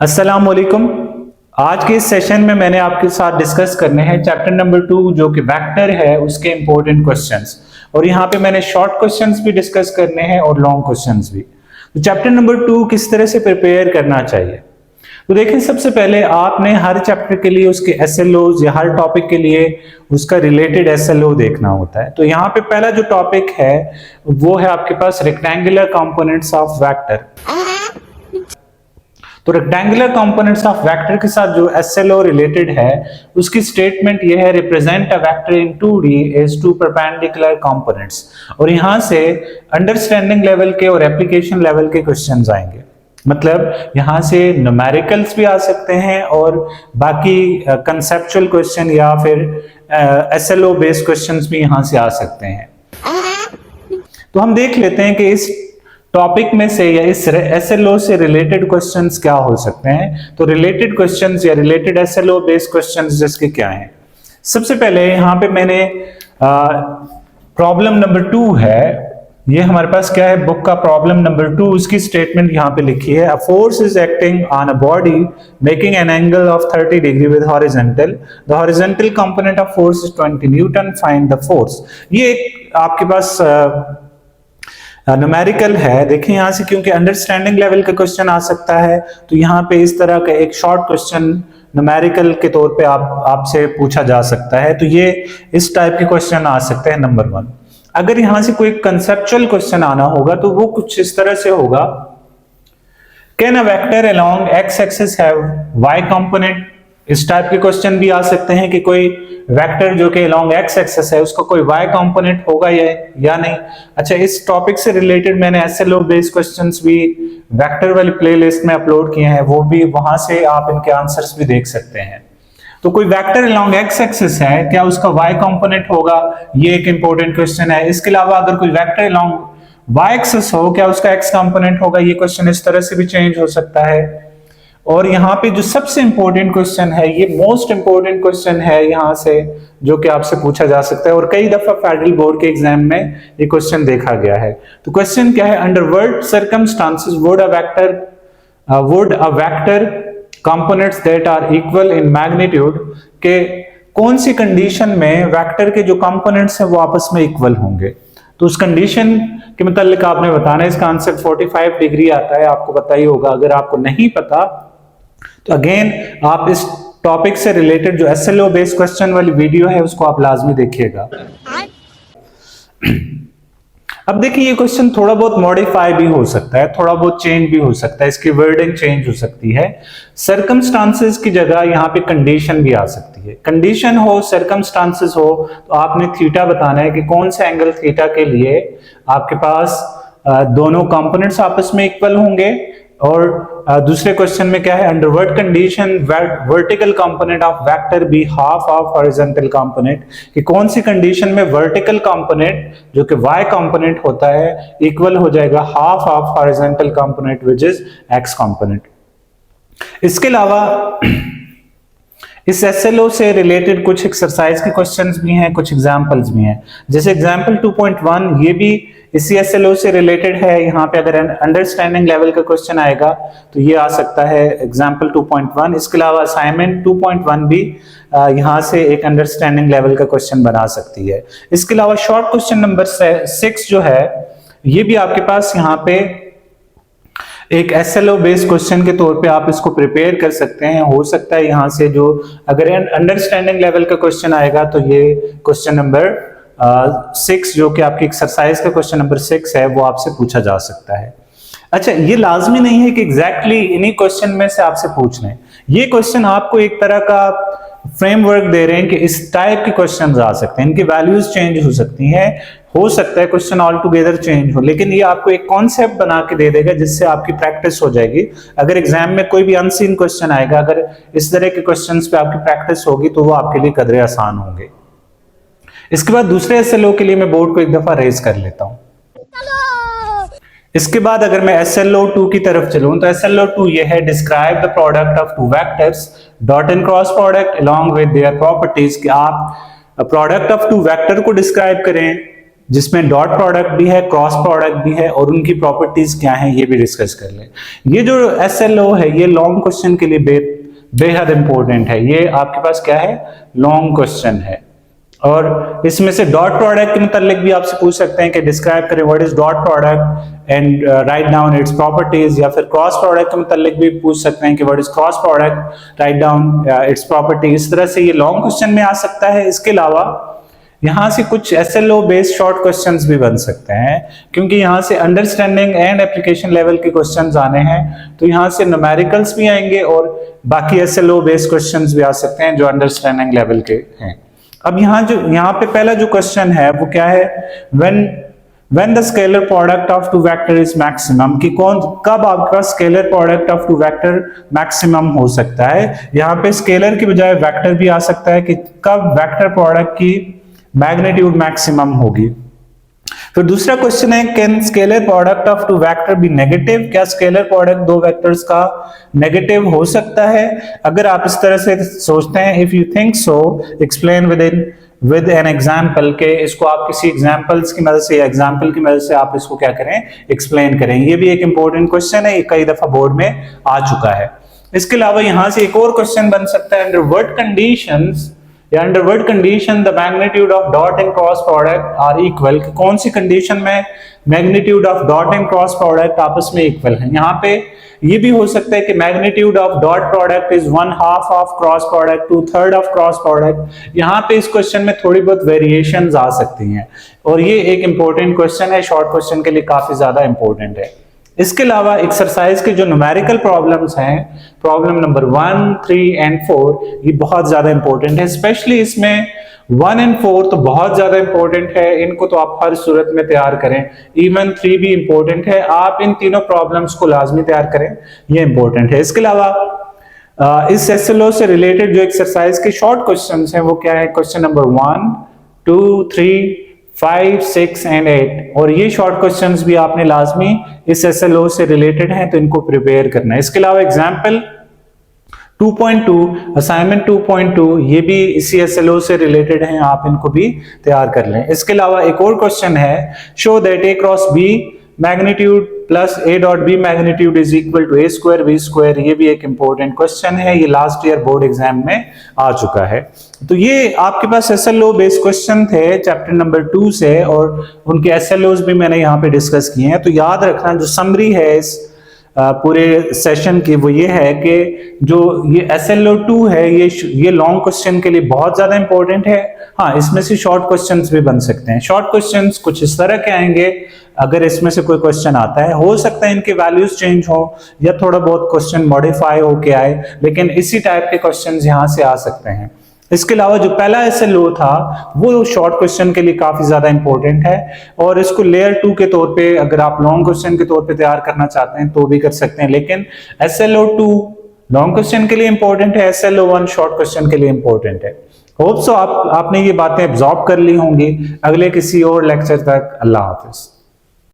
अस्सलाम वालेकुम। आज के इस सेशन में मैंने आपके साथ डिस्कस करने हैं चैप्टर नंबर 2 जो कि वेक्टर है उसके इंपॉर्टेंट क्वेश्चंस। और यहाँ पे मैंने शॉर्ट क्वेश्चंस भी डिस्कस करने हैं और लॉन्ग क्वेश्चंस भी। तो चैप्टर नंबर 2 किस तरह से प्रिपेयर करना चाहिए, तो देखिए सबसे पहले आपने हर चैप्टर के लिए उसके एसएलओज या हर टॉपिक के लिए उसका रिलेटेड एसएलओ देखना होता है। तो यहाँ पे पहला जो टॉपिक है वो है आपके पास रेक्टेंगुलर कंपोनेंट्स ऑफ वेक्टर। तो रेक्टेंगुलर कंपोनेंट्स ऑफ वेक्टर के साथ जो एसएलओ रिलेटेड है उसकी स्टेटमेंट ये है, represent a vector in 2D as two perpendicular components. और यहां से अंडरस्टैंडिंग लेवल के और एप्लीकेशन लेवल के क्वेश्चंस आएंगे। मतलब यहां से न्यूमेरिकल्स भी आ सकते हैं और बाकी कंसेप्चुअल क्वेश्चन या फिर एसएलओ बेस्ड क्वेश्चंस भी यहां से आ सकते हैं। तो हम देख लेते हैं कि इस टॉपिक में से या इस एसएलओ से रिलेटेड क्वेश्चंस क्या हो सकते हैं। तो रिलेटेड क्वेश्चंस या रिलेटेड एसएलओ बेस्ड क्वेश्चंस जिसके क्या हैं। सबसे पहले यहां पे मैंने प्रॉब्लम नंबर 2 है, ये हमारे पास क्या है, बुक का प्रॉब्लम नंबर 2। उसकी स्टेटमेंट यहां पे लिखी है, a force is acting on a body making an angle of 30 degree with horizontal, the horizontal component of force is 20 Newton, find the force. ये आपके पास न्यूमेरिकल है। देखिए यहां से क्योंकि अंडरस्टैंडिंग लेवल का क्वेश्चन आ सकता है तो यहां पे इस तरह का एक शॉर्ट क्वेश्चन न्यूमेरिकल के तौर पे आपसे पूछा जा सकता है। तो ये इस टाइप के क्वेश्चन आ सकते हैं नंबर 1। अगर यहां से कोई कंसेप्चुअल क्वेश्चन आना होगा तो वो कुछ इस तरह से होगा, can a vector along x axis have y component. इस टाइप के क्वेश्चन भी आ सकते हैं कि कोई वेक्टर जो कि अलोंग एक्स एक्सिस है उसका कोई वाई कंपोनेंट होगा या नहीं। अच्छा, इस टॉपिक से रिलेटेड मैंने एसएलओ बेस्ड क्वेश्चंस भी वेक्टर वाली प्लेलिस्ट में अपलोड किए हैं, वो भी वहां से आप इनके आंसर्स भी देख सकते हैं। तो कोई वेक्टर अलोंग एक्स एक्सिस है, क्या उसका वाई कंपोनेंट होगा, ये एक इंपॉर्टेंट क्वेश्चन है। इसके अलावा अगर कोई वेक्टर अलोंग वाई एक्सिस हो, क्या उसका एक्स कंपोनेंट होगा, ये क्वेश्चन इस तरह से भी चेंज हो सकता है। और यहाँ पे जो सबसे इंपॉर्टेंट क्वेश्चन है, ये मोस्ट इंपॉर्टेंट क्वेश्चन है यहाँ से जो कि आपसे पूछा जा सकता है और कई दफा फेडरल बोर्ड के एग्जाम में ये क्वेश्चन देखा गया है। तो क्वेश्चन क्या है, under what circumstances would a vector components that are equal in magnitude, के कौन सी कंडीशन में वेक्टर के जो कंपोनेंट्स हैं वो आपस में इक्वल होंगे। तो उस कंडीशन के मतलब आपने बताना है। इसका आंसर 45 डिग्री आता है, आपको पता ही होगा। अगर आपको नहीं पता तो अगेन आप इस टॉपिक से रिलेटेड जो एसएलओ बेस्ड क्वेश्चन वाली वीडियो है उसको आप लाजमी देखिएगा। अब देखिए ये क्वेश्चन थोड़ा बहुत मॉडिफाई भी हो सकता है, थोड़ा बहुत चेंज भी हो सकता है, इसकी वर्डिंग चेंज हो सकती है। सर्कमस्टांसेस की जगह यहाँ पे कंडीशन भी आ सकती है। कंडीशन हो, सर्कमस्टांसेस हो, तो आपने थीटा बताना है कि कौन से एंगल थीटा के लिए आपके पास दोनों कंपोनेंट्स आपस में इक्वल होंगे। और दूसरे क्वेश्चन में क्या है, under what condition vertical component of vector be half of horizontal component, कि कौन सी कंडीशन में वर्टिकल कंपोनेंट जो कि वाई कंपोनेंट होता है इक्वल हो जाएगा half of horizontal component which is x component. इसके अलावा इस एसएलओ से रिलेटेड कुछ एक्सरसाइज के क्वेश्चंस भी हैं, कुछ एग्जांपल्स भी हैं। जैसे एग्जांपल 2.1 ये भी इसी एसएलओ से रिलेटेड है। यहाँ पे अगर अंडरस्टैंडिंग लेवल का क्वेश्चन आएगा तो ये आ सकता है एग्जांपल 2.1। इसके अलावा असाइनमेंट 2.1 भी यहाँ से एक अंडरस्टैंडिंग लेवल का क्वेश्चन बना सकती है। इसके अलावा शॉर्ट क्वेश्चन नंबर 6 जो है ये भी आपके पास यहाँ पे एक एसएलओ बेस्ड क्वेश्चन के तौर पे आप इसको प्रिपेयर कर सकते हैं। हो सकता है यहाँ से जो अगर अंडरस्टैंडिंग लेवल का क्वेश्चन आएगा तो ये क्वेश्चन नंबर 6 जो कि आपकी एक्सरसाइज का क्वेश्चन नंबर 6 है वो आपसे पूछा जा सकता है। अच्छा, ये लाजमी नहीं है कि एग्जैक्टली इन्हीं क्वेश्चन में से आपसे पूछ लें। ये क्वेश्चन आपको एक तरह का फ्रेमवर्क दे रहे हैं कि इस टाइप के क्वेश्चन आ सकते हैं, इनकी वैल्यूज चेंज हो सकती हैं, हो सकता है क्वेश्चन ऑल टुगेदर चेंज हो, लेकिन ये आपको एक कॉन्सेप्ट बना के दे देगा जिससे आपकी प्रैक्टिस हो जाएगी। अगर एग्जाम में कोई भी अनसीन क्वेश्चन आएगा, अगर इस तरह के क्वेश्चंस पे आपकी प्रैक्टिस होगी तो वो आपके लिए कदरे आसान होंगे। इसके बाद दूसरे एसएलओ के लिए मैं बोर्ड को एक दफा रेज कर लेता हूं। इसके बाद अगर मैं SLO2 की तरफ चलूं तो SLO2 ये है, describe the product of two vectors dot and cross product along with their properties, कि आप प्रोडक्ट ऑफ टू वेक्टर को डिस्क्राइब करें जिसमें डॉट प्रोडक्ट भी है, क्रॉस प्रोडक्ट भी है, और उनकी प्रॉपर्टीज क्या हैं ये भी डिस्कस कर लें। ये जो SLO है ये लॉन्ग क्वेश्चन के लिए बेहद इंपॉर्टेंट है। ये आपके पास क्या है, लॉन्ग क्वेश्चन है। और इसमें से डॉट प्रोडक्ट के मुतालिक भी आपसे पूछ सकते हैं कि डिस्क्राइब करें what is dot product and write down its properties, या फिर क्रॉस प्रोडक्ट के मुतालिक भी पूछ सकते हैं कि what is cross product, write down its properties. इस तरह से ये लॉन्ग क्वेश्चन में आ सकता है। इसके अलावा यहाँ से कुछ SLO बेस्ड शॉर्ट क्वेश्चंस भी बन सकते हैं, क्योंकि यहाँ से अंडरस्टैंडिंग एंड एप्लीकेशन लेवल के क्वेश्चंस आने हैं, तो यहाँ से न्यूमेरिकल्स भी आएंगे और बाकी SLO बेस्ड क्वेश्चंस भी आ सकते हैं जो अंडरस्टैंडिंग लेवल के हैं। अब यहाँ पे पहला जो क्वेश्चन है वो क्या है, when the scalar product of two vector is maximum, कि कब आपका scalar product of two vector maximum हो सकता है। यहाँ पे स्केलर की बजाय वेक्टर भी आ सकता है कि कब वेक्टर प्रोडक्ट की मैग्नीट्यूड मैक्सिमम होगी। फिर दूसरा क्वेश्चन है, can scalar product of two vector be negative, क्या स्केलर प्रोडक्ट दो वेक्टर्स का नेगेटिव हो सकता है। अगर आप इस तरह से सोचते हैं, if you think so explain with an example, के इसको आप किसी एग्जाम्पल्स की मदद से या एग्जाम्पल की मदद से आप इसको क्या करें, एक्सप्लेन करें। ये भी एक इंपॉर्टेंट क्वेश्चन है, ये कई दफा बोर्ड में आ चुका है। इसके अलावा यहां से एक और क्वेश्चन बन सकता है, अंडर व्हाट कंडीशंस या under what condition the magnitude of dot and cross product are equal, कौन सी कंडीशन में magnitude of dot and cross product आपस में इक्वल है। यहाँ पे ये भी हो सकता है कि magnitude of dot product is 1/2 of cross product, 2/3 of cross product. यहाँ पे इस क्वेश्चन में थोड़ी बहुत वेरिएशंस आ सकती हैं, और ये एक इंपॉर्टेंट क्वेश्चन है, शॉर्ट क्वेश्चन के लिए काफी ज्यादा इंपॉर्टेंट है। इसके अलावा एक्सरसाइज के जो न्यूमेरिकल प्रॉब्लम्स हैं, प्रॉब्लम नंबर 1, 3 एंड 4, ये बहुत ज्यादा इंपॉर्टेंट है। स्पेशली इसमें 1 एंड 4 तो बहुत ज्यादा इंपॉर्टेंट है, इनको तो आप हर सूरत में तैयार करें। इवन 3 भी इंपॉर्टेंट है, आप इन तीनों प्रॉब्लम्स को लाजमी तैयार करें, ये इंपॉर्टेंट है। इसके अलावा इस SLO से रिलेटेड जो एक्सरसाइज के शॉर्ट क्वेश्चंस हैं वो क्या है, क्वेश्चन नंबर 1, 2, 3, 5, 6 एंड 8, और ये शॉर्ट क्वेश्चंस भी आपने लाजमी इस SLO से रिलेटेड हैं, तो इनको प्रिपेयर करना है। इसके अलावा एग्जाम्पल 2.2, असाइनमेंट 2.2, ये भी इसी SLO से रिलेटेड हैं, आप इनको भी तैयार कर लें। इसके अलावा एक और क्वेश्चन है, show that A cross B magnitude plus A dot B magnitude is equal to A square B square. ये भी एक इंपॉर्टेंट क्वेश्चन है, ये लास्ट ईयर बोर्ड एग्जाम में आ चुका है। तो ये आपके पास SLO बेस्ड क्वेश्चन थे चैप्टर नंबर 2 से, और उनके SLOs भी मैंने यहाँ पे डिस्कस किए हैं। तो याद रखना, जो समरी है इस पूरे सेशन की वो ये है कि जो ये SLO 2 है ये लॉन्ग क्वेश्चन के लिए बहुत ज्यादा इंपॉर्टेंट है। हाँ, इसमें से शॉर्ट क्वेश्चंस भी बन सकते हैं। शॉर्ट क्वेश्चंस कुछ इस तरह के आएंगे, अगर इसमें से कोई क्वेश्चन आता है, हो सकता है इनके वैल्यूज चेंज हो या थोड़ा बहुत क्वेश्चन मॉडिफाई होके आए, लेकिन इसी टाइप के क्वेश्चंस यहाँ से आ सकते हैं। इसके अलावा जो पहला SLO था वो शॉर्ट क्वेश्चन के लिए काफी ज्यादा इंपॉर्टेंट है, और इसको लेयर 2 के तौर पे अगर आप लॉन्ग क्वेश्चन के तौर पे तैयार करना चाहते हैं तो भी कर सकते हैं, लेकिन SLO 2 लॉन्ग क्वेश्चन के लिए इंपॉर्टेंट है, SLO 1 शॉर्ट क्वेश्चन के लिए इंपॉर्टेंट है। होप सो आपने ये बातें एब्जॉर्ब कर ली होंगी। अगले किसी और लेक्चर तक अल्लाह हाफिज।